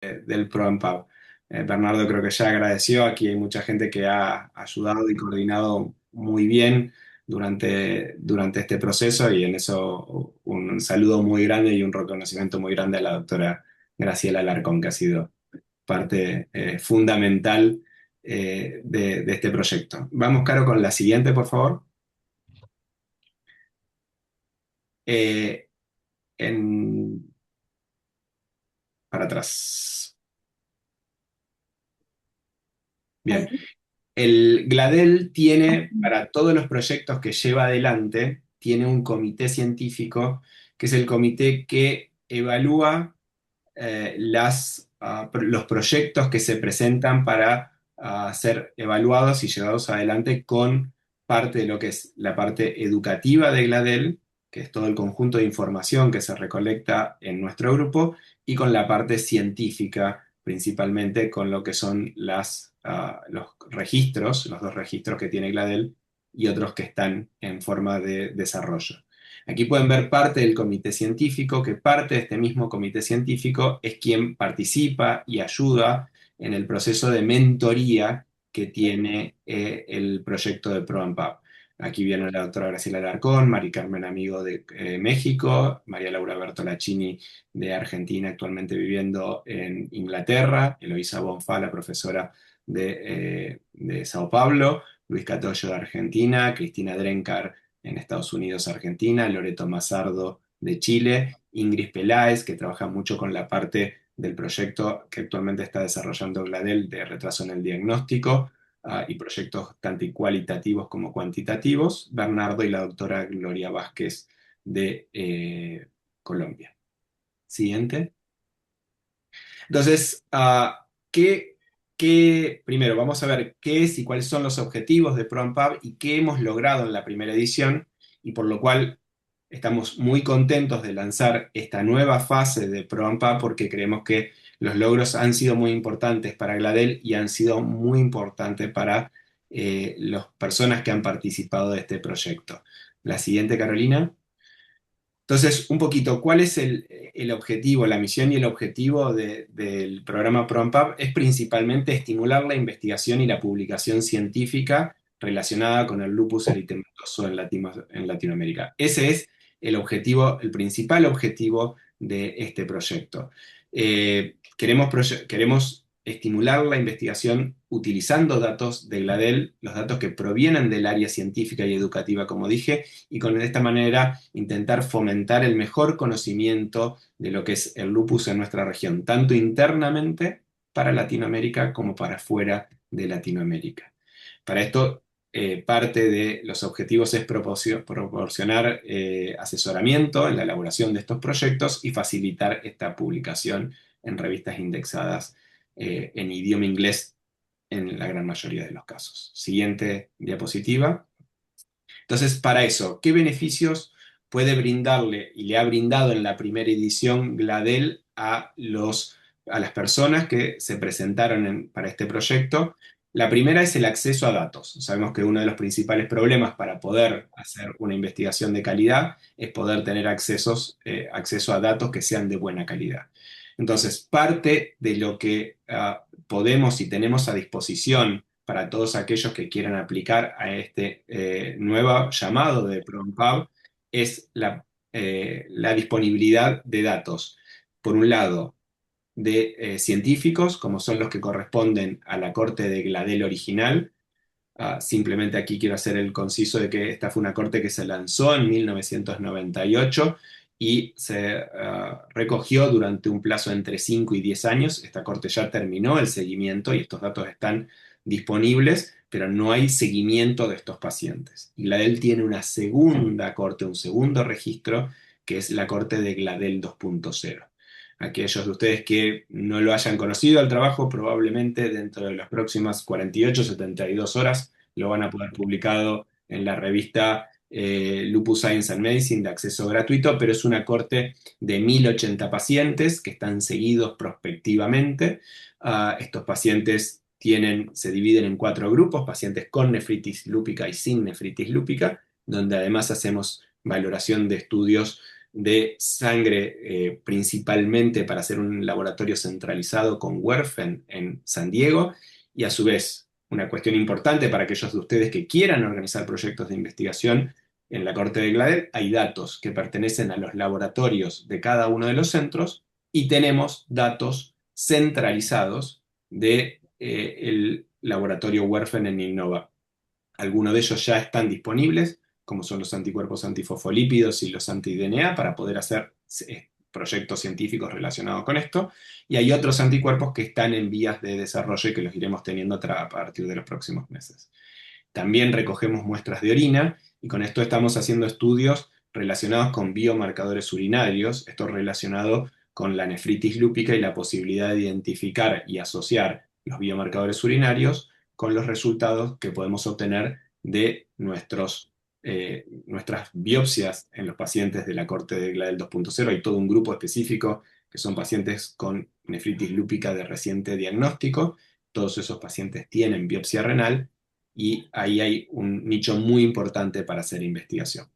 del PROAMPAB. Bernardo creo que ya agradeció, aquí hay mucha gente que ha ayudado y coordinado muy bien durante este proceso y en eso un saludo muy grande y un reconocimiento muy grande a la doctora Graciela Alarcón, que ha sido parte fundamental de este proyecto. Vamos, Caro, con la siguiente, por favor. Eh, en- para atrás. Bien. Ahí. El GLADEL tiene, para todos los proyectos que lleva adelante, tiene un comité científico, que es el comité que evalúa los proyectos que se presentan para ser evaluados y llevados adelante con parte de lo que es la parte educativa de GLADEL, que es todo el conjunto de información que se recolecta en nuestro grupo, y con la parte científica, principalmente con lo que son los registros, los dos registros que tiene GLADEL y otros que están en forma de desarrollo. Aquí pueden ver parte del comité científico, que parte de este mismo comité científico es quien participa y ayuda en el proceso de mentoría que tiene el proyecto de ProAMPAP. Aquí viene la doctora Graciela Alarcón, Mari Carmen Amigo de México, María Laura Bertolacini de Argentina, actualmente viviendo en Inglaterra, Eloisa Bonfá, la profesora de Sao Paulo, Luis Catoyo de Argentina, Cristina Drencar en Estados Unidos, Argentina, Loreto Mazardo de Chile, Ingrid Peláez, que trabaja mucho con la parte del proyecto que actualmente está desarrollando GLADEL de retraso en el diagnóstico, y proyectos tanto cualitativos como cuantitativos, Bernardo y la doctora Gloria Vázquez de Colombia. Siguiente. Entonces, primero vamos a ver qué es y cuáles son los objetivos de ProAmPab y qué hemos logrado en la primera edición, y por lo cual estamos muy contentos de lanzar esta nueva fase de ProAmPab porque creemos que los logros han sido muy importantes para GLADEL y han sido muy importantes para las personas que han participado de este proyecto. La siguiente, Carolina. Entonces, un poquito, ¿cuál es el objetivo, la misión y el objetivo del programa PROMPAP? Es principalmente estimular la investigación y la publicación científica relacionada con el lupus eritematoso en Latinoamérica. Ese es el objetivo, el principal objetivo de este proyecto. Queremos estimular la investigación utilizando datos de GLADEL, los datos que provienen del área científica y educativa, como dije, y de esta manera intentar fomentar el mejor conocimiento de lo que es el lupus en nuestra región, tanto internamente para Latinoamérica como para fuera de Latinoamérica. Para esto, parte de los objetivos es proporcionar asesoramiento en la elaboración de estos proyectos y facilitar esta publicación en revistas indexadas en idioma inglés en la gran mayoría de los casos. Siguiente diapositiva. Entonces, para eso, ¿qué beneficios puede brindarle y le ha brindado en la primera edición GLADEL a las personas que se presentaron para este proyecto? La primera es el acceso a datos. Sabemos que uno de los principales problemas para poder hacer una investigación de calidad es poder tener acceso a datos que sean de buena calidad. Entonces, parte de lo que podemos y tenemos a disposición para todos aquellos que quieran aplicar a este nuevo llamado de PROMPAB es la disponibilidad de datos. Por un lado, de científicos, como son los que corresponden a la corte de GLADEL original. Simplemente aquí quiero hacer el conciso de que esta fue una corte que se lanzó en 1998 y se recogió durante un plazo entre 5 y 10 años. Esta corte ya terminó el seguimiento y estos datos están disponibles, pero no hay seguimiento de estos pacientes. Y GLADEL tiene una segunda corte, un segundo registro, que es la corte de GLADEL 2.0. Aquellos de ustedes que no lo hayan conocido al trabajo, probablemente dentro de las próximas 48, 72 horas lo van a poder publicado en la revista Lupus Science and Medicine de acceso gratuito, pero es una corte de 1080 pacientes que están seguidos prospectivamente. Estos pacientes se dividen en cuatro grupos: pacientes con nefritis lúpica y sin nefritis lúpica, donde además hacemos valoración de estudios de sangre principalmente para hacer un laboratorio centralizado con Werfen en San Diego, y a su vez una cuestión importante para aquellos de ustedes que quieran organizar proyectos de investigación en la Corte de Gladel, hay datos que pertenecen a los laboratorios de cada uno de los centros y tenemos datos centralizados de, el laboratorio Werfen en Innova. Algunos de ellos ya están disponibles, como son los anticuerpos antifosfolípidos y los anti-DNA, para poder hacer proyectos científicos relacionados con esto. Y hay otros anticuerpos que están en vías de desarrollo y que los iremos teniendo a partir de los próximos meses. También recogemos muestras de orina y con esto estamos haciendo estudios relacionados con biomarcadores urinarios, esto relacionado con la nefritis lúpica y la posibilidad de identificar y asociar los biomarcadores urinarios con los resultados que podemos obtener de nuestras biopsias en los pacientes de la corte de Gladel 2.0. Hay todo un grupo específico que son pacientes con nefritis lúpica de reciente diagnóstico. Todos esos pacientes tienen biopsia renal y ahí hay un nicho muy importante para hacer investigación.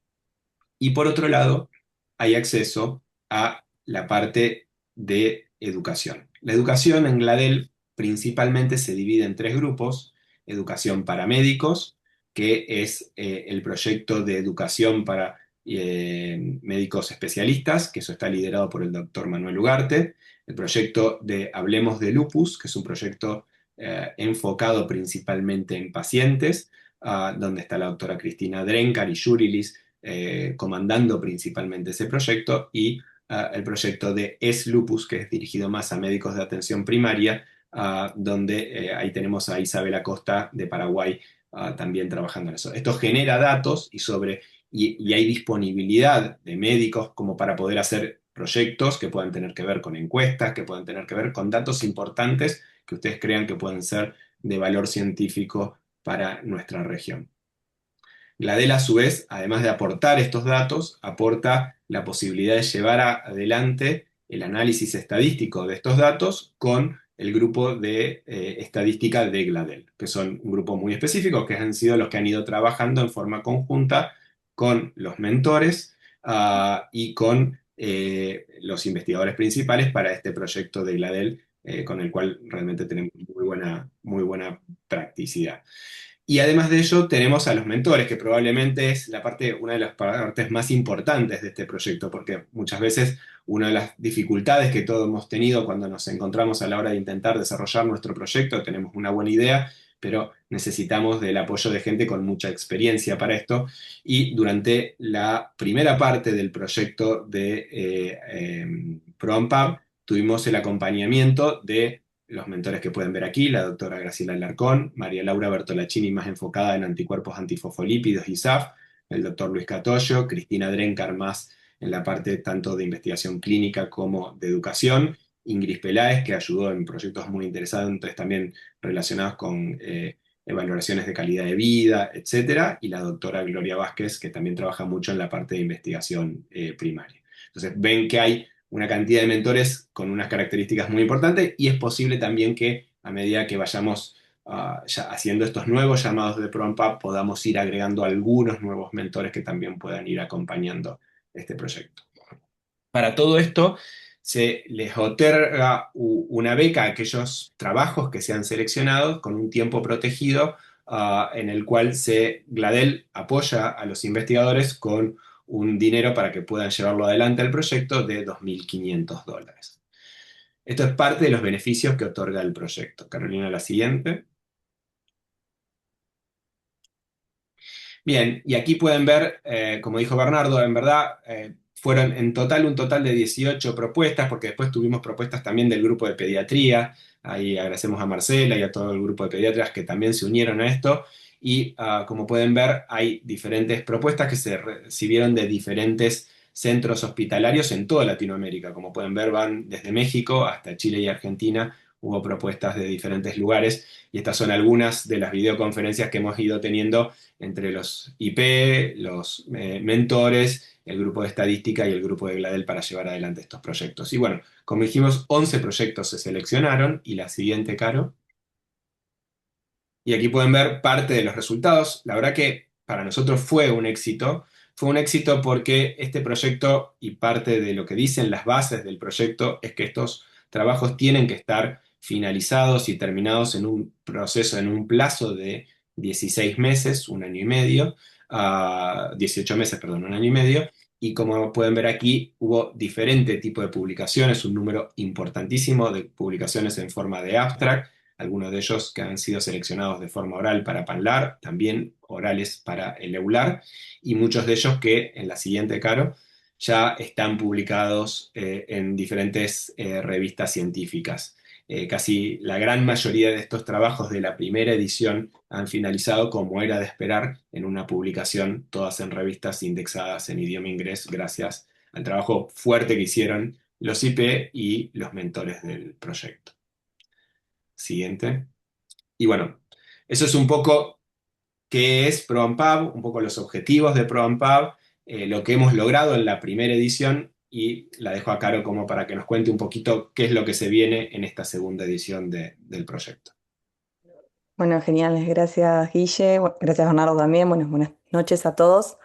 Y por otro lado, hay acceso a la parte de educación. La educación en Gladel principalmente se divide en tres grupos: educación para médicos, que es el proyecto de educación para médicos especialistas, que eso está liderado por el doctor Manuel Ugarte; el proyecto de Hablemos de Lupus, que es un proyecto enfocado principalmente en pacientes, donde está la doctora Cristina Drenkar y Jurilis comandando principalmente ese proyecto, y el proyecto de Es Lupus, que es dirigido más a médicos de atención primaria, donde ahí tenemos a Isabel Acosta de Paraguay también trabajando en eso. Esto genera datos y hay disponibilidad de médicos como para poder hacer proyectos que puedan tener que ver con encuestas, que puedan tener que ver con datos importantes que ustedes crean que pueden ser de valor científico para nuestra región. Gladel, a su vez, además de aportar estos datos, aporta la posibilidad de llevar adelante el análisis estadístico de estos datos con el grupo de estadística de Gladel, que son un grupo muy específico, que han sido los que han ido trabajando en forma conjunta con los mentores y con los investigadores principales para este proyecto de Gladel, con el cual realmente tenemos muy buena practicidad. Y además de ello tenemos a los mentores, que probablemente es una de las partes más importantes de este proyecto, porque muchas veces una de las dificultades que todos hemos tenido cuando nos encontramos a la hora de intentar desarrollar nuestro proyecto: tenemos una buena idea, pero necesitamos del apoyo de gente con mucha experiencia para esto. Y durante la primera parte del proyecto de ProAmpab tuvimos el acompañamiento de los mentores que pueden ver aquí: la doctora Graciela Alarcón, María Laura Bertolacini, más enfocada en anticuerpos antifosfolípidos y SAF, el doctor Luis Catoyo, Cristina Drenkar, más en la parte tanto de investigación clínica como de educación, Ingrid Peláez, que ayudó en proyectos muy interesantes también relacionados con valoraciones de calidad de vida, etcétera, y la doctora Gloria Vázquez, que también trabaja mucho en la parte de investigación primaria. Entonces ven que hay una cantidad de mentores con unas características muy importantes, y es posible también que a medida que vayamos ya haciendo estos nuevos llamados de ProAmpab podamos ir agregando algunos nuevos mentores que también puedan ir acompañando este proyecto. Para todo esto se les otorga una beca a aquellos trabajos que sean seleccionados con un tiempo protegido, en el cual Gladel apoya a los investigadores con un dinero para que puedan llevarlo adelante al proyecto de $2.500. Esto es parte de los beneficios que otorga el proyecto. Carolina, la siguiente. Bien, y aquí pueden ver, como dijo Bernardo, en verdad fueron en total un total de 18 propuestas, porque después tuvimos propuestas también del grupo de pediatría. Ahí agradecemos a Marcela y a todo el grupo de pediatras que también se unieron a esto. Y como pueden ver, hay diferentes propuestas que se recibieron de diferentes centros hospitalarios en toda Latinoamérica. Como pueden ver, van desde México hasta Chile y Argentina. Hubo propuestas de diferentes lugares, y estas son algunas de las videoconferencias que hemos ido teniendo entre los IP, los mentores, el grupo de estadística y el grupo de Gladel para llevar adelante estos proyectos. Y bueno, como dijimos, 11 proyectos se seleccionaron, y la siguiente, Caro. Y aquí pueden ver parte de los resultados. La verdad que para nosotros fue un éxito, Fue un éxito porque este proyecto y parte de lo que dicen las bases del proyecto es que estos trabajos tienen que estar finalizados y terminados en un proceso, en un plazo de 16 meses, un año y medio, 18 meses, perdón, un año y medio. Y como pueden ver aquí, hubo diferente tipo de publicaciones, un número importantísimo de publicaciones en forma de abstract, algunos de ellos que han sido seleccionados de forma oral para PANLAR, también orales para el EULAR, y muchos de ellos que en la siguiente, Caro, ya están publicados en diferentes revistas científicas. Casi la gran mayoría de estos trabajos de la primera edición han finalizado, como era de esperar, en una publicación, todas en revistas indexadas en idioma inglés, gracias al trabajo fuerte que hicieron los IP y los mentores del proyecto. Siguiente. Y bueno, eso es un poco qué es ProAmPab, un poco los objetivos de ProAmPab, lo que hemos logrado en la primera edición, y la dejo a Caro como para que nos cuente un poquito qué es lo que se viene en esta segunda edición del proyecto. Bueno, genial, gracias Guille, gracias Bernardo también, bueno, buenas noches a todos.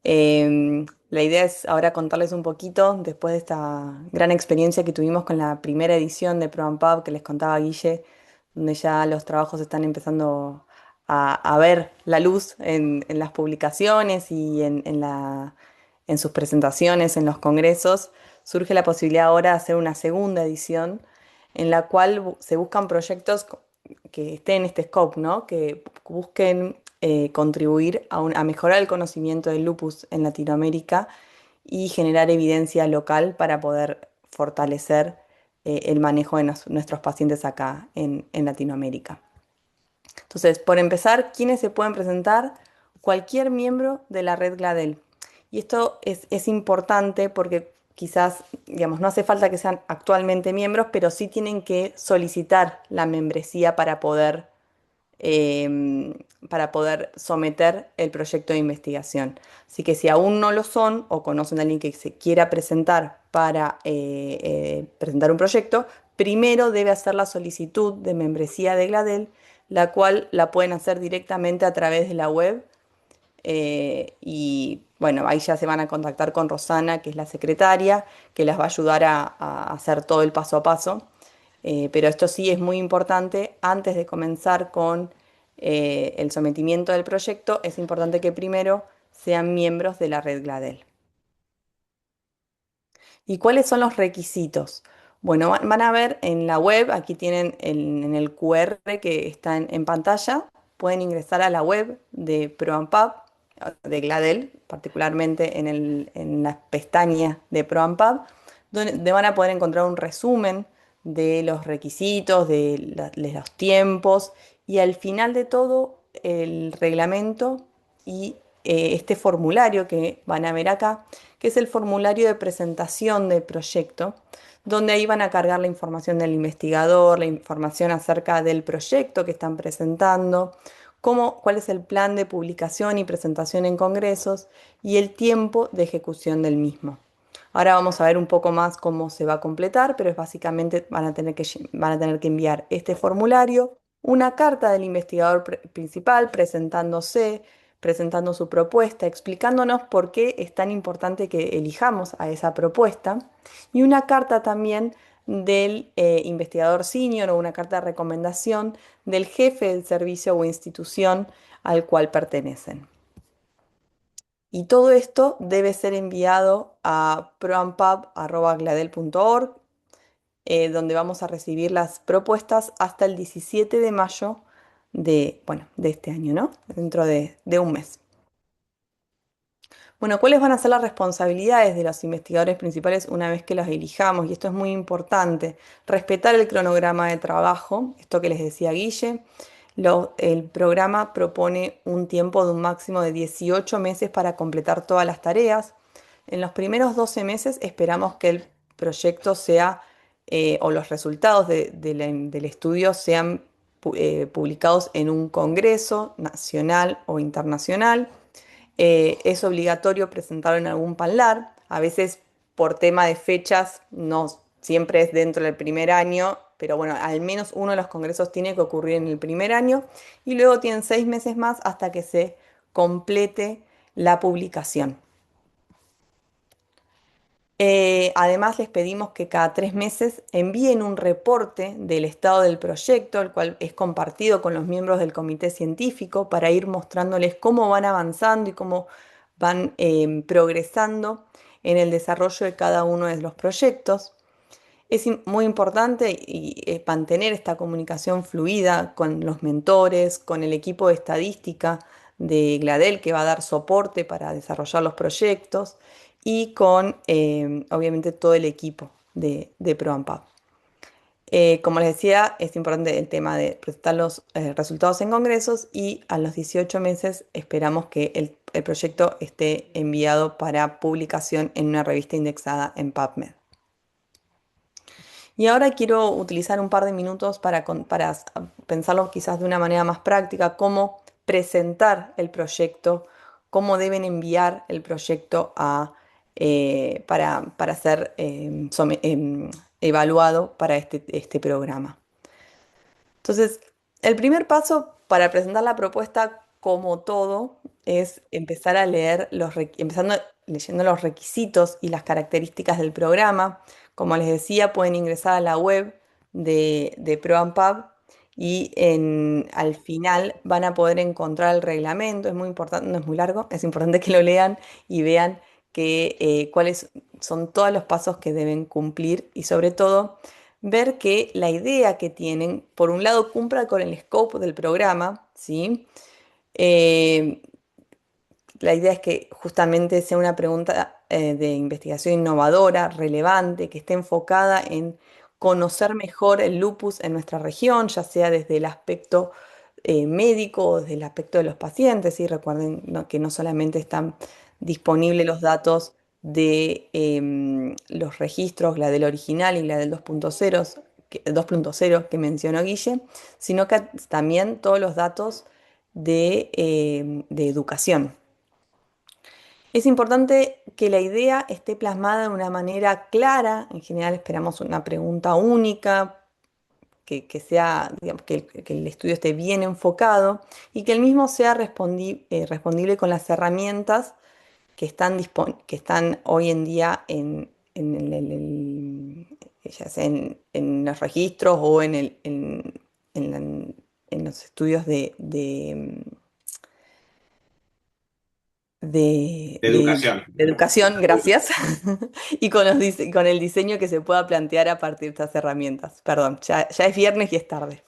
La idea es ahora contarles un poquito, después de esta gran experiencia que tuvimos con la primera edición de Pro and Pub que les contaba Guille, donde ya los trabajos están empezando a ver la luz en las publicaciones y en sus presentaciones, en los congresos, surge la posibilidad ahora de hacer una segunda edición en la cual se buscan proyectos que estén en este scope, ¿no? Que busquen contribuir a mejorar el conocimiento del lupus en Latinoamérica y generar evidencia local para poder fortalecer el manejo de nuestros pacientes acá en Latinoamérica. Entonces, por empezar, ¿quiénes se pueden presentar? Cualquier miembro de la red GLADEL. Y esto es importante porque quizás, digamos, no hace falta que sean actualmente miembros, pero sí tienen que solicitar la membresía para poder someter el proyecto de investigación. Así que si aún no lo son o conocen a alguien que se quiera presentar para presentar un proyecto, primero debe hacer la solicitud de membresía de GLADEL, la cual la pueden hacer directamente a través de la web. Y bueno, ahí ya se van a contactar con Rosana, que es la secretaria, que las va a ayudar a hacer todo el paso a paso. Pero esto sí es muy importante, antes de comenzar con el sometimiento del proyecto, es importante que primero sean miembros de la red GLADEL. ¿Y cuáles son los requisitos? Bueno, van a ver en la web, aquí tienen en el QR que está en pantalla, pueden ingresar a la web de ProAmPab, de GLADEL, particularmente en la pestaña de ProAmPab, donde van a poder encontrar un resumen de los requisitos, de los tiempos y al final de todo el reglamento y este formulario que van a ver acá, que es el formulario de presentación del proyecto, donde ahí van a cargar la información del investigador, la información acerca del proyecto que están presentando, cuál es el plan de publicación y presentación en congresos y el tiempo de ejecución del mismo. Ahora vamos a ver un poco más cómo se va a completar, pero es básicamente van a tener que enviar este formulario, una carta del investigador principal presentándose, presentando su propuesta, explicándonos por qué es tan importante que elijamos a esa propuesta, y una carta también del investigador senior o una carta de recomendación del jefe del servicio o institución al cual pertenecen. Y todo esto debe ser enviado a proampub.gladel.org, donde vamos a recibir las propuestas hasta el 17 de mayo bueno, de este año, ¿no? Dentro de un mes. Bueno, ¿cuáles van a ser las responsabilidades de los investigadores principales una vez que los elijamos? Y esto es muy importante. Respetar el cronograma de trabajo, esto que les decía Guille. El programa propone un tiempo de un máximo de 18 meses para completar todas las tareas. En los primeros 12 meses esperamos que el proyecto sea, o los resultados del estudio sean publicados en un congreso nacional o internacional. Es obligatorio presentarlo en algún PANLAR, a veces por tema de fechas, no siempre es dentro del primer año, pero bueno, al menos uno de los congresos tiene que ocurrir en el primer año y luego tienen 6 meses más hasta que se complete la publicación. Además, les pedimos que cada 3 meses envíen un reporte del estado del proyecto, el cual es compartido con los miembros del comité científico para ir mostrándoles cómo van avanzando y cómo van progresando en el desarrollo de cada uno de los proyectos. Es muy importante mantener esta comunicación fluida con los mentores, con el equipo de estadística de GLADEL que va a dar soporte para desarrollar los proyectos y con obviamente todo el equipo de ProAmpab. Como les decía, es importante el tema de presentar los resultados en congresos y a los 18 meses esperamos que el proyecto esté enviado para publicación en una revista indexada en PubMed. Y ahora quiero utilizar un par de minutos para pensarlo quizás de una manera más práctica, cómo presentar el proyecto, cómo deben enviar el proyecto para ser evaluado para este programa. Entonces, el primer paso para presentar la propuesta, como todo, es empezar a leer empezando leyendo los requisitos y las características del programa. Como les decía, pueden ingresar a la web de ProAmpab y al final van a poder encontrar el reglamento. Es muy importante, no es muy largo, es importante que lo lean y vean cuáles son todos los pasos que deben cumplir y sobre todo ver que la idea que tienen, por un lado, cumpla con el scope del programa, ¿sí? Eh, la idea es que justamente sea una pregunta de investigación innovadora, relevante, que esté enfocada en conocer mejor el lupus en nuestra región, ya sea desde el aspecto médico o desde el aspecto de los pacientes. ¿Sí? Recuerden, que no solamente están disponibles los datos de los registros, la del original y la del 2.0, 2.0 que mencionó Guille, sino que también todos los datos de educación. Es importante que la idea esté plasmada de una manera clara. En general esperamos una pregunta única, que sea, digamos, que el estudio esté bien enfocado y que el mismo sea respondible con las herramientas que están hoy en día ya sea en los registros o en la- en los estudios De educación. de educación, gracias, y con el diseño que se pueda plantear a partir de estas herramientas. Perdón, ya es viernes y es tarde.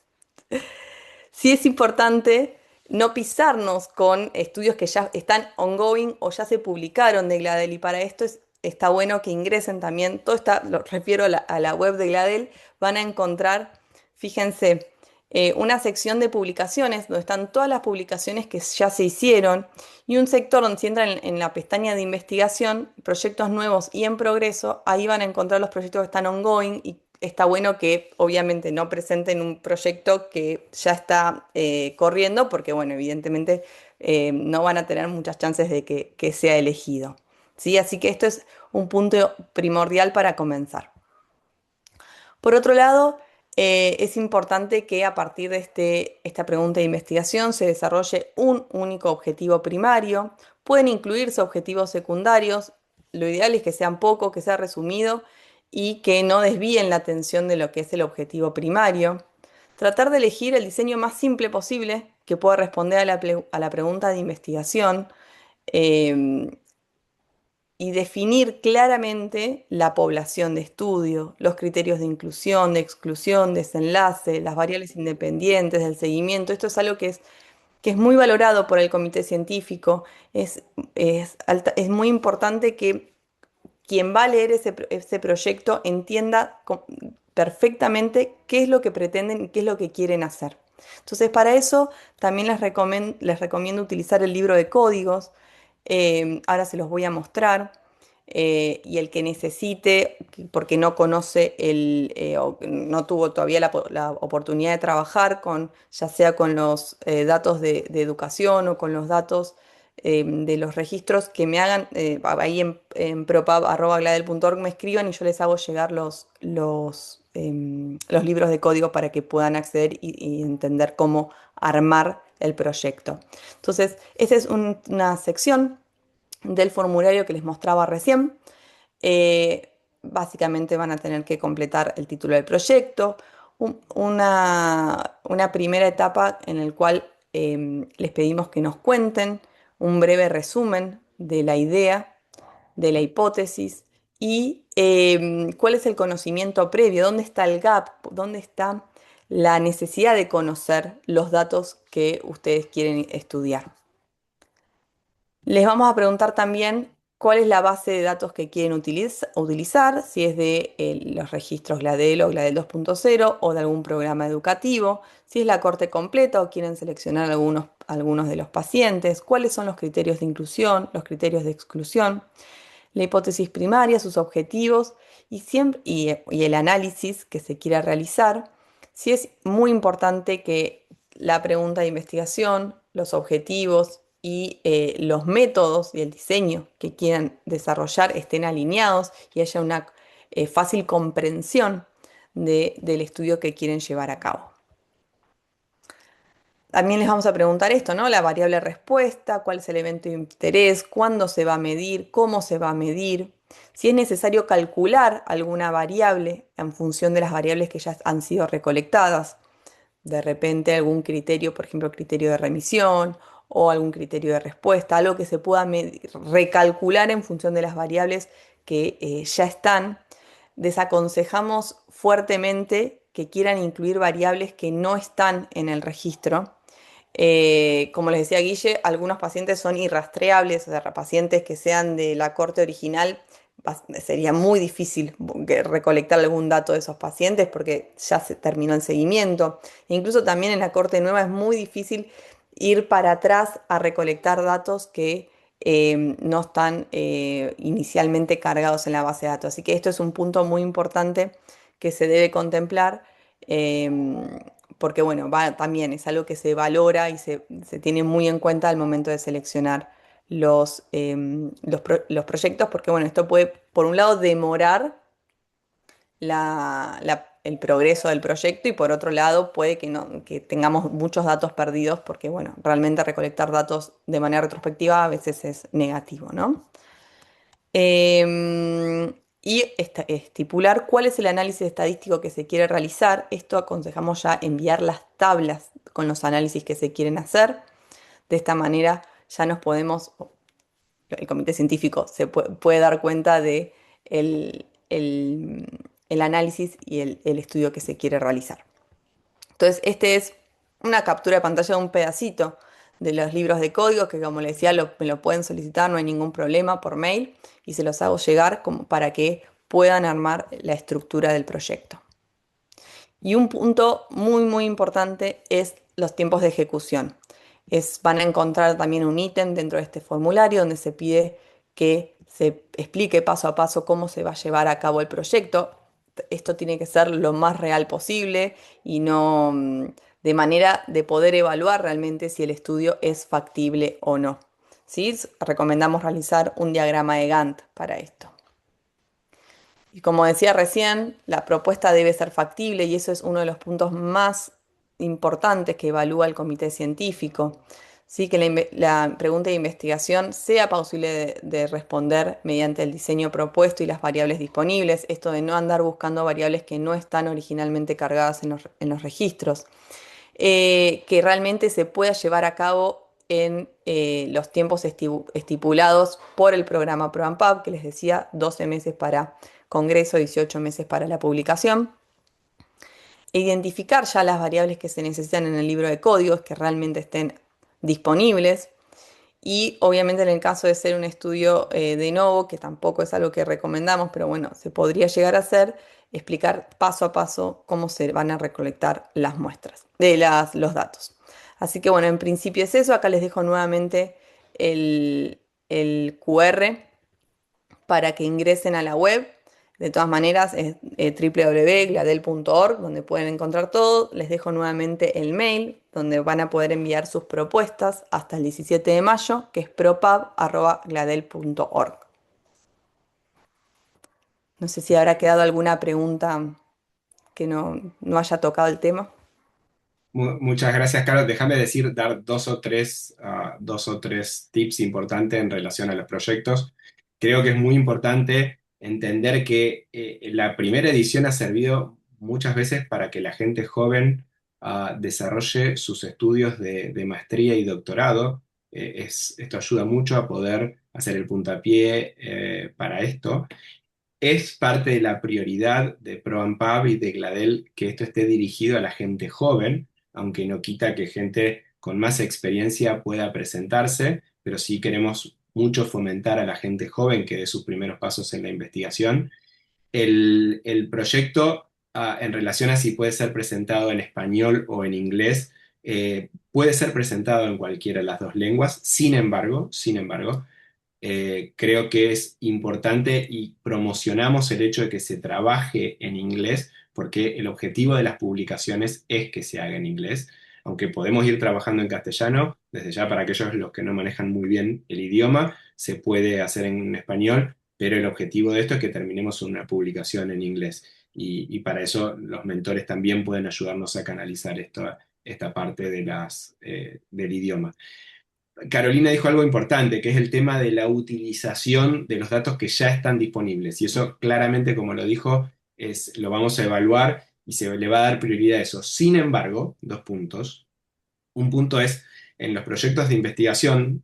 Sí es importante no pisarnos con estudios que ya están ongoing o ya se publicaron de GLADEL y para esto está bueno que ingresen también, todo está, lo refiero a la web de GLADEL, van a encontrar, fíjense, una sección de publicaciones donde están todas las publicaciones que ya se hicieron y un sector donde si entran en la pestaña de investigación, proyectos nuevos y en progreso, ahí van a encontrar los proyectos que están ongoing y está bueno que obviamente no presenten un proyecto que ya está corriendo porque, bueno, evidentemente no van a tener muchas chances de que sea elegido. ¿Sí? Así que esto es un punto primordial para comenzar. Por otro lado, es importante que a partir de esta pregunta de investigación se desarrolle un único objetivo primario. Pueden incluirse objetivos secundarios. Lo ideal es que sean pocos, que sea resumido y que no desvíen la atención de lo que es el objetivo primario. Tratar de elegir el diseño más simple posible que pueda responder a la pregunta de investigación. Em, y definir claramente la población de estudio, los criterios de inclusión, de exclusión, desenlace, las variables independientes del seguimiento. Esto es algo que es muy valorado por el comité científico. Es muy importante que quien va a leer ese proyecto entienda perfectamente qué es lo que pretenden y qué es lo que quieren hacer. Entonces, para eso también les recomiendo utilizar el libro de códigos. Ahora se los voy a mostrar. Y el que necesite, porque no conoce o no tuvo todavía la oportunidad de trabajar ya sea con los datos de educación o con los datos de los registros, que me hagan ahí en propab@gladel.org me escriban y yo les hago llegar los libros de código para que puedan acceder y entender cómo armar el proyecto. Entonces, esta es una sección del formulario que les mostraba recién. Básicamente van a tener que completar el título del proyecto, una primera etapa en la cual les pedimos que nos cuenten un breve resumen de la idea, de la hipótesis y cuál es el conocimiento previo, dónde está el gap, dónde está la necesidad de conocer los datos que ustedes quieren estudiar. Les vamos a preguntar también cuál es la base de datos que quieren utilizar, si es de los registros Gladel o Gladel 2.0 o de algún programa educativo, si es la corte completa o quieren seleccionar algunos de los pacientes, cuáles son los criterios de inclusión, los criterios de exclusión, la hipótesis primaria, sus objetivos y el análisis que se quiera realizar. Sí es muy importante que la pregunta de investigación, los objetivos y los métodos y el diseño que quieran desarrollar estén alineados y haya una fácil comprensión del estudio que quieren llevar a cabo. También les vamos a preguntar esto, ¿no? La variable respuesta, cuál es el evento de interés, cuándo se va a medir, cómo se va a medir, si es necesario calcular alguna variable en función de las variables que ya han sido recolectadas. De repente algún criterio, por ejemplo, criterio de remisión o algún criterio de respuesta, algo que se pueda recalcular en función de las variables que ya están. Desaconsejamos fuertemente que quieran incluir variables que no están en el registro. Como les decía Guille, algunos pacientes son irrastreables, o sea, pacientes que sean de la corte original, sería muy difícil recolectar algún dato de esos pacientes porque ya se terminó el seguimiento. Incluso también en la corte nueva es muy difícil ir para atrás a recolectar datos que no están inicialmente cargados en la base de datos. Así que esto es un punto muy importante que se debe contemplar. Porque bueno, también es algo que se valora y se tiene muy en cuenta al momento de seleccionar los proyectos, porque bueno, esto puede, por un lado, demorar el progreso del proyecto y por otro lado puede que, no, que tengamos muchos datos perdidos porque bueno, realmente recolectar datos de manera retrospectiva a veces es negativo, ¿no? Y estipular cuál es el análisis estadístico que se quiere realizar. Esto aconsejamos ya enviar las tablas con los análisis que se quieren hacer. De esta manera ya nos podemos, el comité científico se puede dar cuenta de el análisis y el estudio que se quiere realizar. Entonces, este es una captura de pantalla de un pedacito de los libros de código que, como les decía, me lo pueden solicitar, no hay ningún problema por mail y se los hago llegar como para que puedan armar la estructura del proyecto. Y un punto muy, muy importante es los tiempos de ejecución. Van a encontrar también un ítem dentro de este formulario donde se pide que se explique paso a paso cómo se va a llevar a cabo el proyecto. Esto tiene que ser lo más real posible y no de manera de poder evaluar realmente si el estudio es factible o no. ¿Sí? Recomendamos realizar un diagrama de Gantt para esto. Y como decía recién, la propuesta debe ser factible y eso es uno de los puntos más importantes que evalúa el comité científico. Sí, que la pregunta de investigación sea posible de responder mediante el diseño propuesto y las variables disponibles, esto de no andar buscando variables que no están originalmente cargadas en los registros, que realmente se pueda llevar a cabo en los tiempos estipulados por el programa ProAMPAP, que les decía, 12 meses para congreso, 18 meses para la publicación. Identificar ya las variables que se necesitan en el libro de códigos que realmente estén disponibles. Y obviamente en el caso de ser un estudio de novo, que tampoco es algo que recomendamos, pero bueno, se podría llegar a hacer, explicar paso a paso cómo se van a recolectar las muestras, los datos. Así que bueno, en principio es eso. Acá les dejo nuevamente el QR para que ingresen a la web. De todas maneras, es www.gladel.org, donde pueden encontrar todo. Les dejo nuevamente el mail, donde van a poder enviar sus propuestas hasta el 17 de mayo, que es propub@gladel.org. No sé si habrá quedado alguna pregunta que no haya tocado el tema. Muchas gracias, Carlos. Déjame dar dos o tres tips importantes en relación a los proyectos. Creo que es muy importante entender que la primera edición ha servido muchas veces para que la gente joven desarrolle sus estudios de maestría y doctorado. Esto ayuda mucho a poder hacer el puntapié para esto. Es parte de la prioridad de ProAmpab y de Gladel que esto esté dirigido a la gente joven, aunque no quita que gente con más experiencia pueda presentarse, pero sí queremos mucho fomentar a la gente joven que dé sus primeros pasos en la investigación. El proyecto, en relación a si puede ser presentado en español o en inglés, puede ser presentado en cualquiera de las dos lenguas. Sin embargo, creo que es importante y promocionamos el hecho de que se trabaje en inglés porque el objetivo de las publicaciones es que se haga en inglés. Aunque podemos ir trabajando en castellano, desde ya para aquellos los que no manejan muy bien el idioma, se puede hacer en español, pero el objetivo de esto es que terminemos una publicación en inglés. Y para eso los mentores también pueden ayudarnos a canalizar esta parte del idioma. Carolina dijo algo importante, que es el tema de la utilización de los datos que ya están disponibles. Y eso claramente, como lo dijo, lo vamos a evaluar y se le va a dar prioridad a eso. Sin embargo, dos puntos. Un punto es en los proyectos de investigación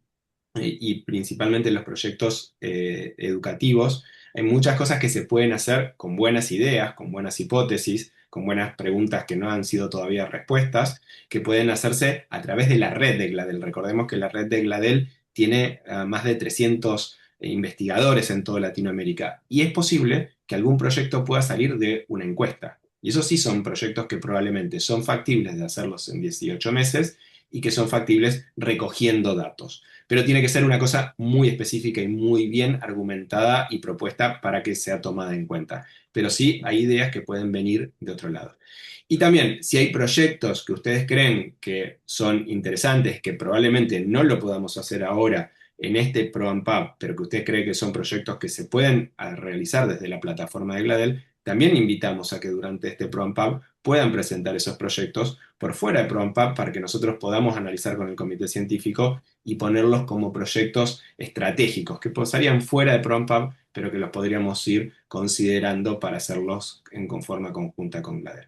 y principalmente en los proyectos educativos, hay muchas cosas que se pueden hacer con buenas ideas, con buenas hipótesis, con buenas preguntas que no han sido todavía respuestas, que pueden hacerse a través de la red de Gladel. Recordemos que la red de Gladel tiene más de 300 investigadores en toda Latinoamérica y es posible que algún proyecto pueda salir de una encuesta. Y esos sí son proyectos que probablemente son factibles de hacerlos en 18 meses y que son factibles recogiendo datos, pero tiene que ser una cosa muy específica y muy bien argumentada y propuesta para que sea tomada en cuenta. Pero sí hay ideas que pueden venir de otro lado. Y también, si hay proyectos que ustedes creen que son interesantes, que probablemente no lo podamos hacer ahora en este ProAmpab, pero que usted cree que son proyectos que se pueden realizar desde la plataforma de Gladel, también invitamos a que durante este ProAmpab puedan presentar esos proyectos por fuera de ProAmpab para que nosotros podamos analizar con el comité científico y ponerlos como proyectos estratégicos que pasarían fuera de ProAmpab, pero que los podríamos ir considerando para hacerlos en forma conjunta con Gladel.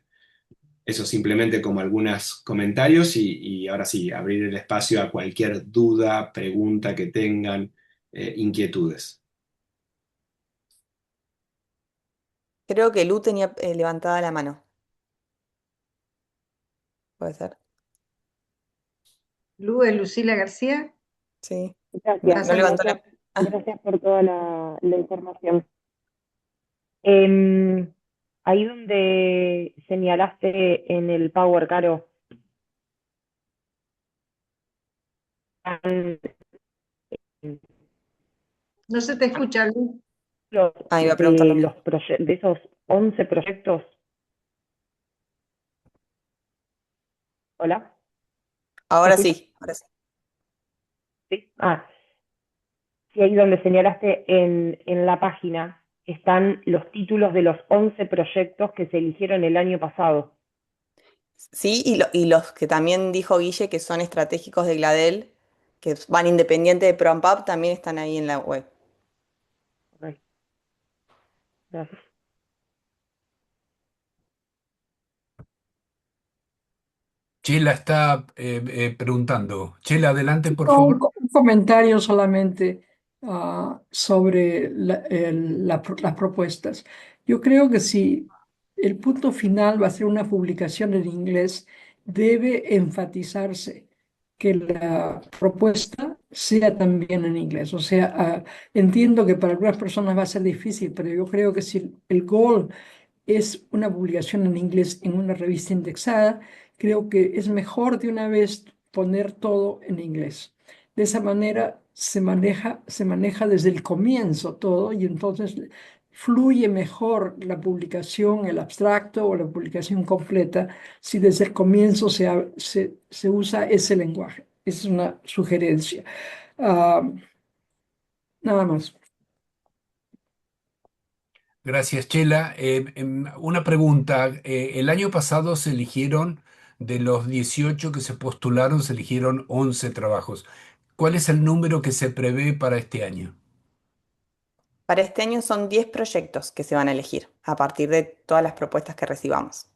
Eso simplemente como algunos comentarios y ahora sí, abrir el espacio a cualquier duda, pregunta que tengan, inquietudes. Creo que Lu tenía levantada la mano. ¿Puede ser? Lu es Lucila García. Sí. Gracias, No ¿Estás al- levantó gracias, la... Ah, gracias por toda la información. Em, Ahí donde señalaste en el Power Caro, están No se te escucha, Lu. los iba a preguntar lo mismo. de esos 11 proyectos. ¿Hola? ¿Me Ahora escuchas? sí, ahora sí. Sí. Sí, ahí donde señalaste en la página están los títulos de los 11 proyectos que se eligieron el año pasado. Sí, y los que también dijo Guille que son estratégicos de Gladel, que van independiente de ProAmpab, también están ahí en la web. Ok, gracias. Chela está preguntando. Chela, adelante, por No, favor. un comentario solamente sobre las propuestas. Yo creo que si el punto final va a ser una publicación en inglés, debe enfatizarse que la propuesta sea también en inglés. O sea, entiendo que para algunas personas va a ser difícil, pero yo creo que si el goal es una publicación en inglés en una revista indexada, creo que es mejor de una vez poner todo en inglés. De esa manera se maneja desde el comienzo todo y entonces fluye mejor la publicación, el abstracto o la publicación completa si desde el comienzo se usa ese lenguaje. Esa es una sugerencia. Ah, nada más. Gracias, Chela. Una pregunta. El año pasado se eligieron, de los 18 que se postularon, se eligieron 11 trabajos. ¿Cuál es el número que se prevé para este año? Para este año son 10 proyectos que se van a elegir a partir de todas las propuestas que recibamos.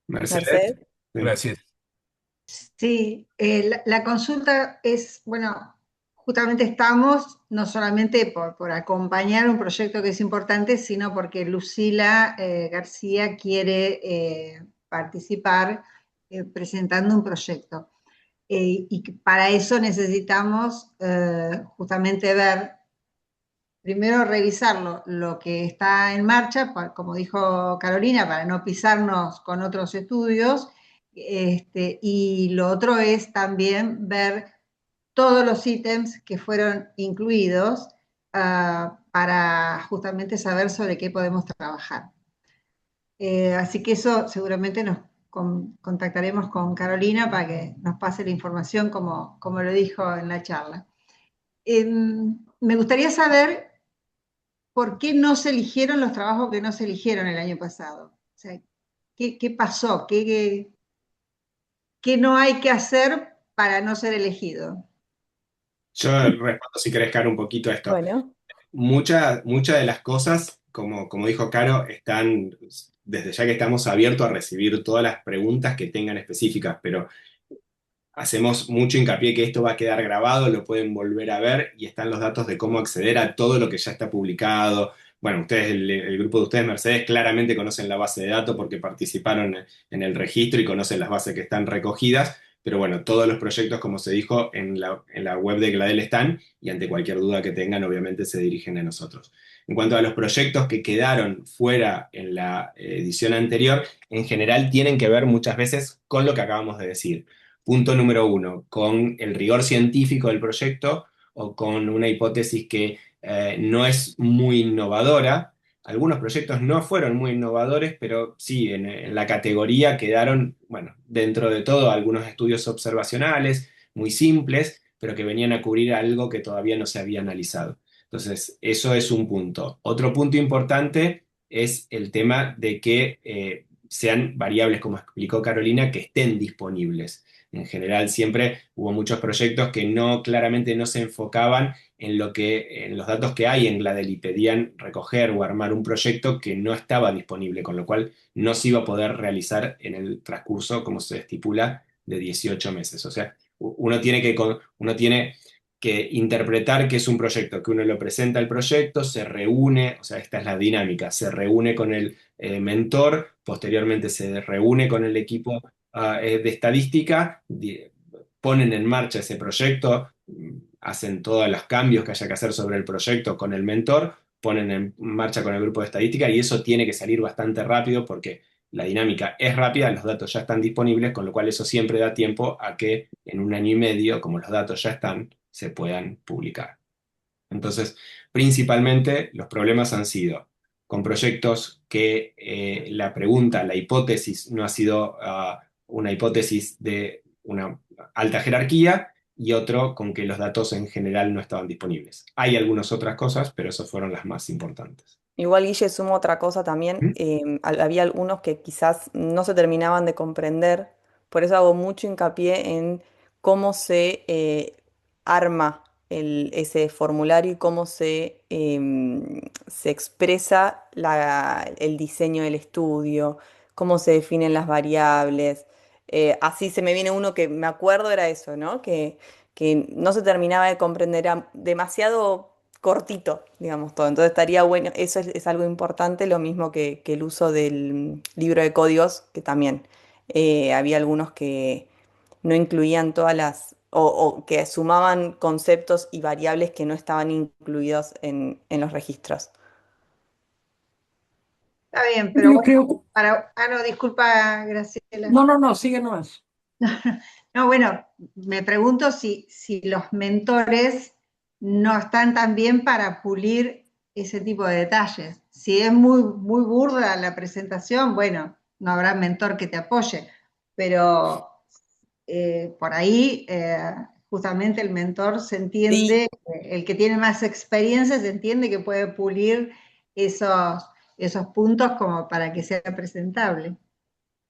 Mercedes. Mercedes. Sí. Gracias. Sí, la consulta es, bueno, justamente estamos no solamente por acompañar un proyecto que es importante, sino porque Lucila García quiere participar presentando un proyecto. Y que para eso necesitamos justamente ver, primero revisar lo que está en marcha, como dijo Carolina, para no pisarnos con otros estudios. Y lo otro es también ver todos los ítems que fueron incluidos para justamente saber sobre qué podemos trabajar. Así que eso seguramente nos contactaremos con Carolina para que nos pase la información como lo dijo en la charla. Me gustaría saber por qué no se eligieron los trabajos que no se eligieron el año pasado. O sea, ¿qué pasó? ¿Qué no hay que hacer para no ser elegido? Yo respondo, si querés, Caro, un poquito a esto. Bueno, Muchas de las cosas, como dijo Caro, están, desde ya que estamos abiertos a recibir todas las preguntas que tengan específicas, pero hacemos mucho hincapié que esto va a quedar grabado, lo pueden volver a ver y están los datos de cómo acceder a todo lo que ya está publicado. Bueno, ustedes, el grupo de ustedes, Mercedes, claramente conocen la base de datos porque participaron en el registro y conocen las bases que están recogidas, pero bueno, todos los proyectos, como se dijo, en la web de Gladel están y ante cualquier duda que tengan, obviamente se dirigen a nosotros. En cuanto a los proyectos que quedaron fuera en la edición anterior, en general tienen que ver muchas veces con lo que acabamos de decir. Punto número uno, con el rigor científico del proyecto o con una hipótesis que no es muy innovadora. Algunos proyectos no fueron muy innovadores, pero sí, en la categoría quedaron, bueno, dentro de todo, algunos estudios observacionales muy simples, pero que venían a cubrir algo que todavía no se había analizado. Entonces, eso es un punto. Otro punto importante es el tema de que sean variables, como explicó Carolina, que estén disponibles. En general, siempre hubo muchos proyectos que claramente no se enfocaban en los datos que hay en Gladel y pedían recoger o armar un proyecto que no estaba disponible, con lo cual no se iba a poder realizar en el transcurso, como se estipula, de 18 meses. O sea, uno tiene que interpretar que es un proyecto, que uno lo presenta al proyecto, se reúne, o sea, esta es la dinámica, se reúne con el mentor, posteriormente se reúne con el equipo de estadística, ponen en marcha ese proyecto, hacen todos los cambios que haya que hacer sobre el proyecto con el mentor, ponen en marcha con el grupo de estadística y eso tiene que salir bastante rápido porque la dinámica es rápida, los datos ya están disponibles, con lo cual eso siempre da tiempo a que en un año y medio, como los datos ya están, se puedan publicar. Entonces, principalmente los problemas han sido con proyectos que la hipótesis no ha sido una hipótesis de una alta jerarquía y otro con que los datos en general no estaban disponibles. Hay algunas otras cosas, pero esas fueron las más importantes. igual Guille sumo otra cosa también. ¿Mm? Había algunos que quizás no se terminaban de comprender, por eso hago mucho hincapié en cómo se arma ese formulario y cómo se expresa el diseño del estudio, cómo se definen las variables. Así se me viene uno que me acuerdo era eso, ¿no? Que no se terminaba de comprender, era demasiado cortito, digamos todo. Entonces estaría bueno, eso es algo importante, lo mismo que el uso del libro de códigos, que también había algunos que no incluían todas o que sumaban conceptos y variables que no estaban incluidos en los registros. Está bien, pero Yo bueno, creo, no, disculpa, Graciela. no, sigue nomás. No, bueno, me pregunto si los mentores no están también para pulir ese tipo de detalles. Si es muy burda la presentación, bueno, no habrá mentor que te apoye, pero por ahí justamente el mentor se Sí, entiende, el que tiene más experiencia se entiende que puede pulir esos puntos como para que sea presentable.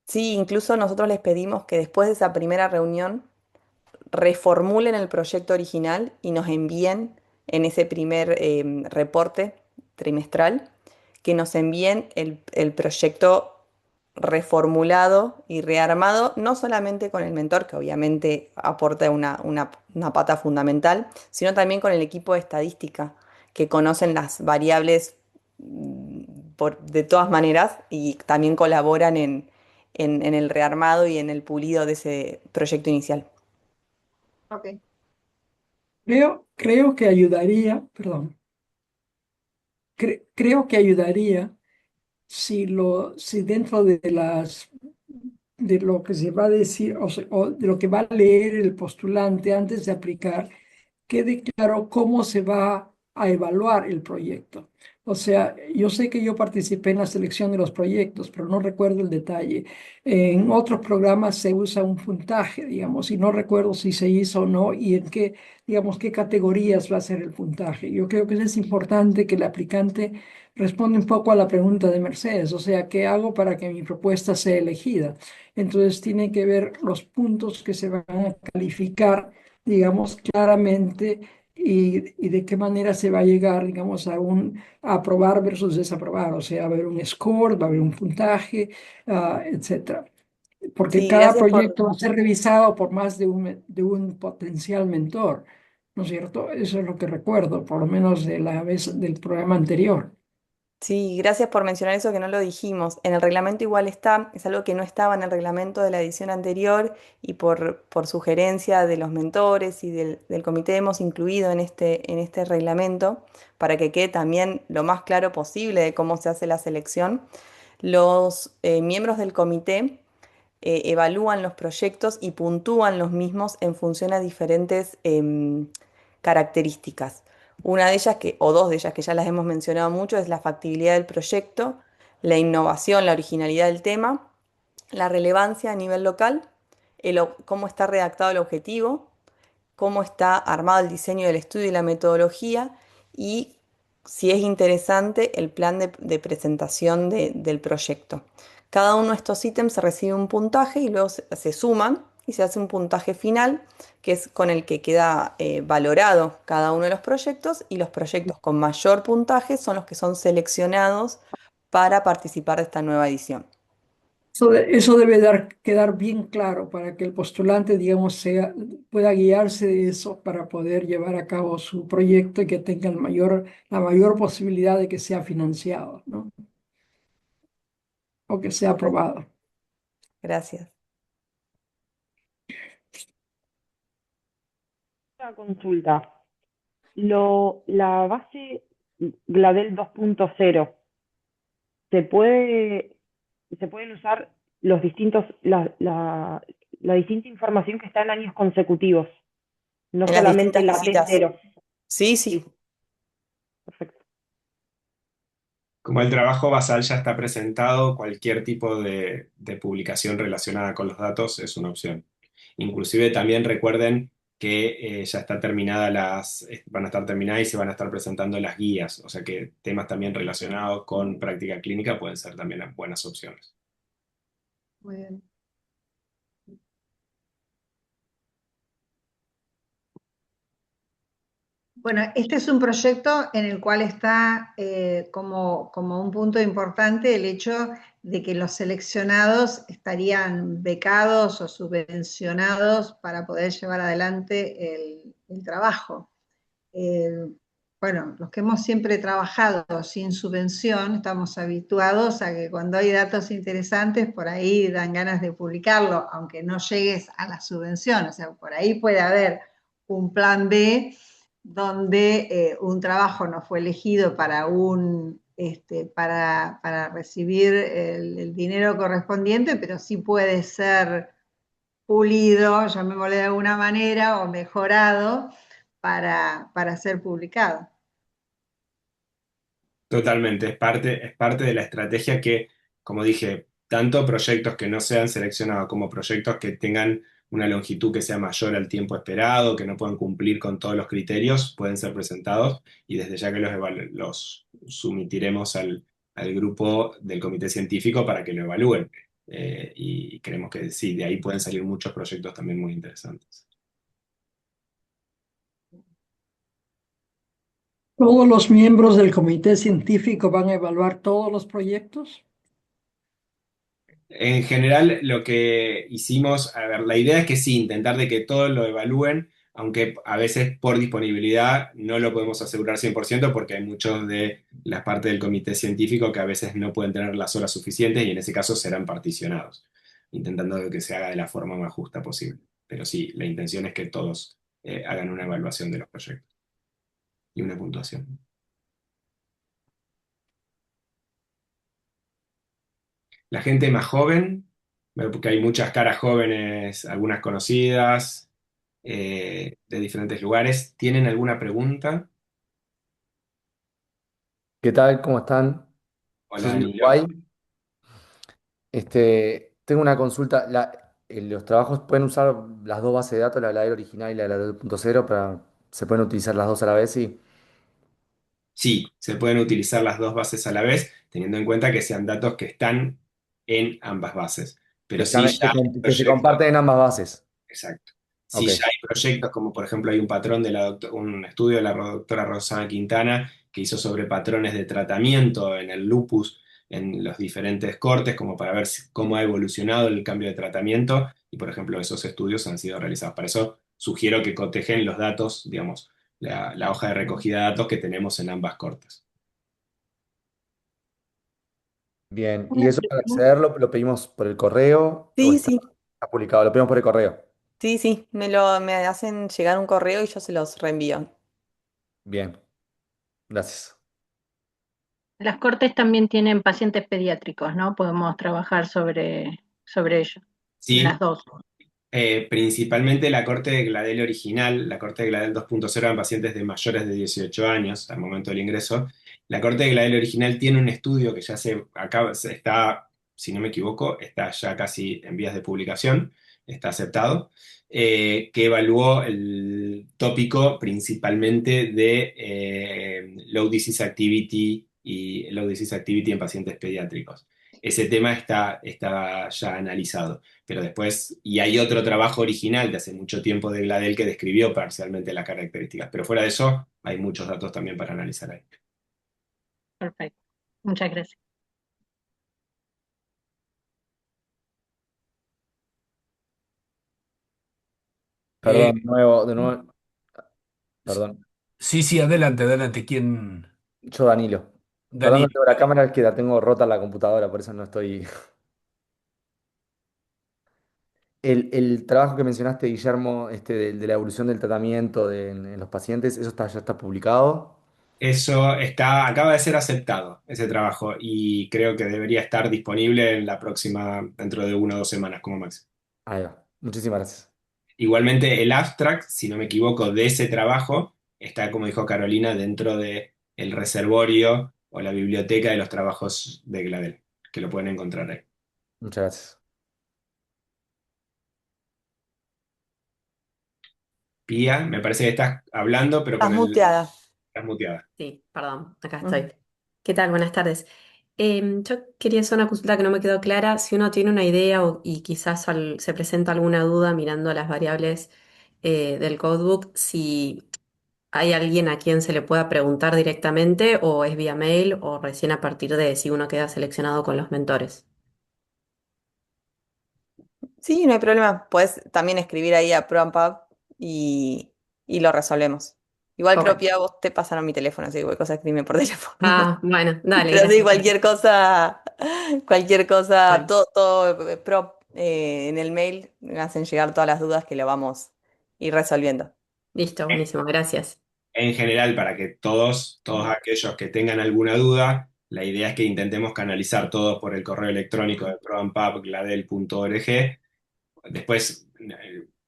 sí, incluso nosotros les pedimos que después de esa primera reunión reformulen el proyecto original y nos envíen en ese primer reporte trimestral, que nos envíen el proyecto reformulado y rearmado, no solamente con el mentor, que obviamente aporta una pata fundamental, sino también con el equipo de estadística, que conocen las variables de todas maneras y también colaboran en el rearmado y en el pulido de ese proyecto inicial. Ok. Creo que ayudaría, perdón, creo que ayudaría si dentro de lo que se va a decir o de lo que va a leer el postulante antes de aplicar, quede claro cómo se va a evaluar el proyecto. O sea, yo sé que yo participé en la selección de los proyectos, pero no recuerdo el detalle. En otros programas se usa un puntaje, digamos, y no recuerdo si se hizo o no y en qué, digamos, qué categorías va a ser el puntaje. Yo creo que es importante que el aplicante responda un poco a la pregunta de Mercedes, o sea, ¿qué hago para que mi propuesta sea elegida? Entonces, tiene que ver los puntos que se van a calificar, digamos, claramente y de qué manera se va a llegar, digamos, a aprobar versus desaprobar. O sea, va a haber un score, va a haber un puntaje, etcétera. Porque Sí, cada gracias por, proyecto va a ser revisado por más de un potencial mentor, ¿no es cierto? Eso es lo que recuerdo, por lo menos de la vez del programa anterior. sí, gracias por mencionar eso que no lo dijimos. En el reglamento igual está, es algo que no estaba en el reglamento de la edición anterior y por sugerencia de los mentores y del comité hemos incluido en este reglamento para que quede también lo más claro posible de cómo se hace la selección. Los miembros del comité evalúan los proyectos y puntúan los mismos en función a diferentes características. Una de ellas, o dos de ellas que ya las hemos mencionado mucho, es la factibilidad del proyecto, la innovación, la originalidad del tema, la relevancia a nivel local, cómo está redactado el objetivo, cómo está armado el diseño del estudio y la metodología y si es interesante el plan de presentación del proyecto. Cada uno de estos ítems recibe un puntaje y luego se suman y se hace un puntaje final que es con el que queda valorado cada uno de los proyectos y los proyectos con mayor puntaje son los que son seleccionados para participar de esta nueva edición. Eso debe quedar bien claro para que el postulante, digamos, pueda guiarse de eso para poder llevar a cabo su proyecto y que tenga la mayor posibilidad de que sea financiado, ¿no? O que sea aprobado. Gracias. Una consulta. La base Gladel 2.0, ¿se puede, se pueden usar los distintos, la distinta información que está en años consecutivos, no En las solamente distintas la visitas. T0? Sí, sí. Sí, perfecto. Como el trabajo basal ya está presentado, cualquier tipo de publicación relacionada con los datos es una opción. Inclusive también recuerden que ya está terminada van a estar terminadas y se van a estar presentando las guías, o sea que temas también relacionados con práctica clínica pueden ser también buenas opciones. Muy bien. Bueno, este es un proyecto en el cual está como un punto importante el hecho de que los seleccionados estarían becados o subvencionados para poder llevar adelante el trabajo. Bueno, los que hemos siempre trabajado sin subvención, estamos habituados a que cuando hay datos interesantes, por ahí dan ganas de publicarlo, aunque no llegues a la subvención. O sea, por ahí puede haber un plan B donde un trabajo no fue elegido para recibir el dinero correspondiente, pero sí puede ser pulido, llamémosle de alguna manera, o mejorado para ser publicado. Totalmente, es parte de la estrategia que, como dije, tanto proyectos que no sean seleccionados como proyectos que tengan una longitud que sea mayor al tiempo esperado, que no puedan cumplir con todos los criterios, pueden ser presentados y desde ya que los sumitiremos al grupo del comité científico para que lo evalúen. Y creemos que sí, de ahí pueden salir muchos proyectos también muy interesantes. ¿Todos los miembros del comité científico van a evaluar todos los proyectos? En general, lo que hicimos, a ver, la idea es que sí, intentar de que todos lo evalúen, aunque a veces por disponibilidad no lo podemos asegurar 100% porque hay muchos de las partes del comité científico que a veces no pueden tener las horas suficientes y en ese caso serán particionados, intentando de que se haga de la forma más justa posible. Pero sí, la intención es que todos hagan una evaluación de los proyectos y una puntuación. La gente más joven, bueno, porque hay muchas caras jóvenes, algunas conocidas, de diferentes lugares. ¿Tienen alguna pregunta? ¿Qué tal? ¿Cómo están? Yo Hola, soy de Danilo. Uruguay. Tengo una consulta. Los trabajos pueden usar las dos bases de datos, la del original y la de la 2.0, se pueden utilizar las dos a la vez, sí. Sí, se pueden utilizar las dos bases a la vez, teniendo en cuenta que sean datos que están en ambas bases. Pero sí, ya hay Que se proyectos. comparten en ambas bases. Exacto. Sí, Ok, ya hay proyectos como por ejemplo hay un patrón de un estudio de la doctora Rosana Quintana que hizo sobre patrones de tratamiento en el lupus en los diferentes cortes como para ver cómo ha evolucionado el cambio de tratamiento y por ejemplo esos estudios han sido realizados. Para eso sugiero que cotejen los datos, digamos, la hoja de recogida de datos que tenemos en ambas cortes. bien. ¿Y Una eso para pregunta. accederlo lo pedimos por el correo o Sí, sí, está publicado? Lo pedimos por el correo. sí, sí, me hacen llegar un correo y yo se los reenvío. Bien, gracias. Las cortes también tienen pacientes pediátricos, ¿no? Podemos trabajar sobre ello, en las Sí, dos. principalmente la corte de Gladel original, la corte de Gladel 2.0 en pacientes de mayores de 18 años al momento del ingreso. La corte de Gladel original tiene un estudio que ya está, si no me equivoco, está ya casi en vías de publicación, está aceptado, que evaluó el tópico principalmente de low disease activity y low disease activity en pacientes pediátricos. Ese tema está ya analizado. Pero después, y hay otro trabajo original de hace mucho tiempo de Gladel que describió parcialmente las características, pero fuera de eso hay muchos datos también para analizar ahí. Perfecto. Muchas gracias. Eh, Perdón, de nuevo, perdón. sí, sí, adelante, adelante. ¿Quién? Yo, Danilo. Perdón, no Danilo. tengo la cámara, es que la tengo rota en la computadora, por eso no estoy. El trabajo que mencionaste, Guillermo, de la evolución del tratamiento en los pacientes, ¿eso ya está publicado? Acaba de ser aceptado, ese trabajo, y creo que debería estar disponible en la próxima, dentro de 1 o 2 semanas como máximo. Ahí va. Muchísimas gracias. Igualmente, el abstract, si no me equivoco, de ese trabajo está, como dijo Carolina, dentro de el reservorio o la biblioteca de los trabajos de Gladel, que lo pueden encontrar ahí. Muchas gracias. Pía, me parece que estás hablando, pero Estás muteada. estás muteada. Sí, perdón, acá Mm. estoy. ¿Qué tal? Buenas tardes. Yo quería hacer una consulta que no me quedó clara. Si uno tiene una idea y quizás se presenta alguna duda mirando las variables del codebook, si hay alguien a quien se le pueda preguntar directamente o es vía mail o recién a partir de si uno queda seleccionado con los mentores. Sí, no hay problema. Puedes también escribir ahí a ProAmpUp y, y lo resolvemos. Igual creo Ok. que a vos te pasaron mi teléfono, así que cualquier cosa escribime por teléfono. Ah, bueno, dale, Pero sí, gracias. cualquier cosa, Bueno, todo en el mail me hacen llegar todas las dudas que lo vamos a ir resolviendo. listo, buenísimo, gracias. En general, para que todos aquellos que tengan alguna duda, la idea es que intentemos canalizar todo por el correo electrónico de proampapgladel.org. Después,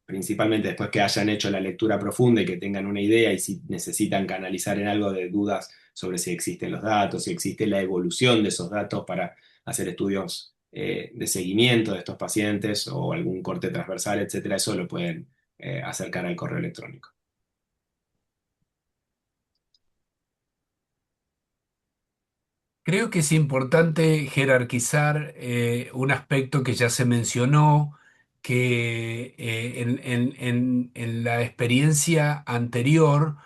principalmente después que hayan hecho la lectura profunda y que tengan una idea y si necesitan canalizar en algo de dudas sobre si existen los datos, si existe la evolución de esos datos para hacer estudios de seguimiento de estos pacientes o algún corte transversal, etcétera, eso lo pueden acercar al correo electrónico. Creo que es importante jerarquizar un aspecto que ya se mencionó, que en la experiencia anterior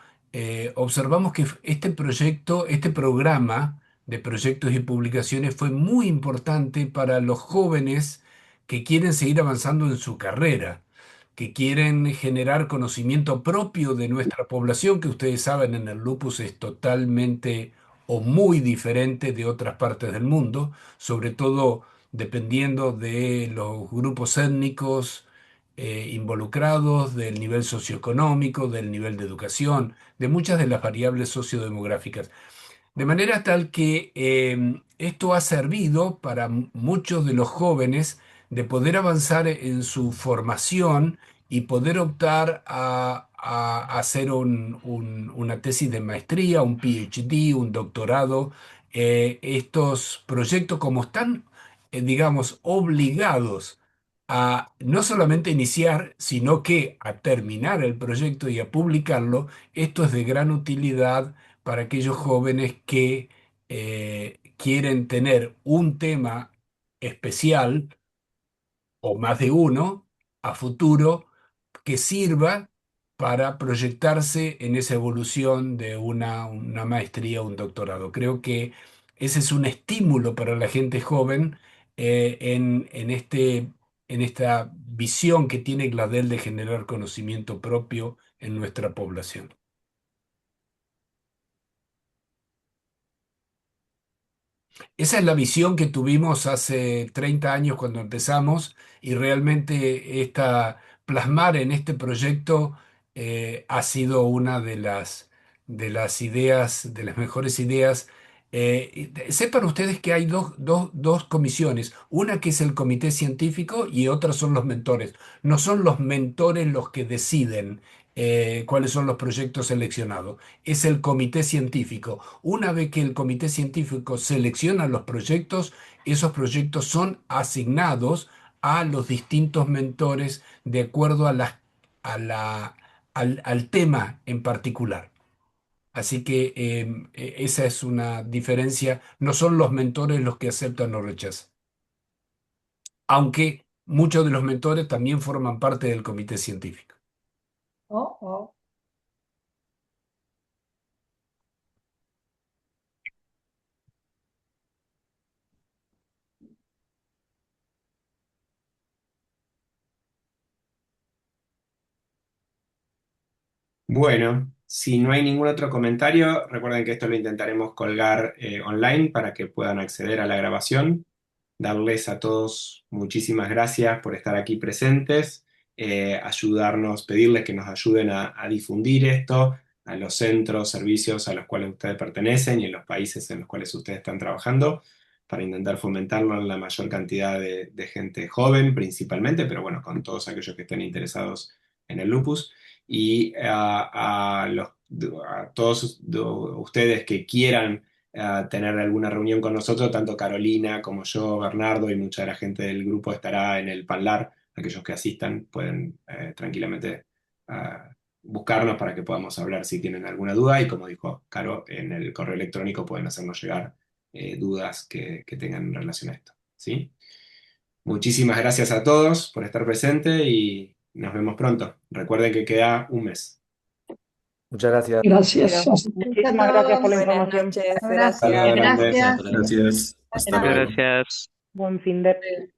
observamos que este proyecto, este programa de proyectos y publicaciones fue muy importante para los jóvenes que quieren seguir avanzando en su carrera, que quieren generar conocimiento propio de nuestra población, que ustedes saben en el lupus es totalmente o muy diferente de otras partes del mundo, sobre todo dependiendo de los grupos étnicos involucrados, del nivel socioeconómico, del nivel de educación, de muchas de las variables sociodemográficas. De manera tal que esto ha servido para muchos de los jóvenes de poder avanzar en su formación y poder optar a hacer una tesis de maestría, un PhD, un doctorado. Estos proyectos, como están, digamos, obligados a no solamente iniciar, sino que a terminar el proyecto y a publicarlo, esto es de gran utilidad para aquellos jóvenes que quieren tener un tema especial o más de uno a futuro que sirva para proyectarse en esa evolución de una maestría o un doctorado. Creo que ese es un estímulo para la gente joven en esta visión que tiene Gladel de generar conocimiento propio en nuestra población. Esa es la visión que tuvimos hace 30 años cuando empezamos y realmente plasmar en este proyecto ha sido una de las ideas, de las mejores ideas. Sepan ustedes que hay dos comisiones, una que es el comité científico y otra son los mentores. No son los mentores los que deciden cuáles son los proyectos seleccionados, es el comité científico. Una vez que el comité científico selecciona los proyectos, esos proyectos son asignados a los distintos mentores de acuerdo al tema en particular. Así que esa es una diferencia. No son los mentores los que aceptan o rechazan. Aunque muchos de los mentores también forman parte del comité científico. Oh, oh. Bueno, si no hay ningún otro comentario, recuerden que esto lo intentaremos colgar online para que puedan acceder a la grabación. Darles a todos muchísimas gracias por estar aquí presentes, ayudarnos, pedirles que nos ayuden a difundir esto a los centros, servicios a los cuales ustedes pertenecen y en los países en los cuales ustedes están trabajando, para intentar fomentarlo en la mayor cantidad de gente joven principalmente, pero bueno, con todos aquellos que estén interesados en el lupus. Y a todos ustedes que quieran tener alguna reunión con nosotros, tanto Carolina como yo, Bernardo y mucha de la gente del grupo estará en el Panlar. Aquellos que asistan pueden tranquilamente buscarnos para que podamos hablar si tienen alguna duda y como dijo Caro, en el correo electrónico pueden hacernos llegar dudas que tengan en relación a esto. ¿Sí? Muchísimas gracias a todos por estar presentes y nos vemos pronto. Recuerden que queda un mes. Muchas gracias. Gracias. Muchísimas gracias por la Buenas información. noches, Gracias. gracias. Hasta luego. Gracias. Gracias. Hasta Hasta luego. luego. Gracias. Buen fin de...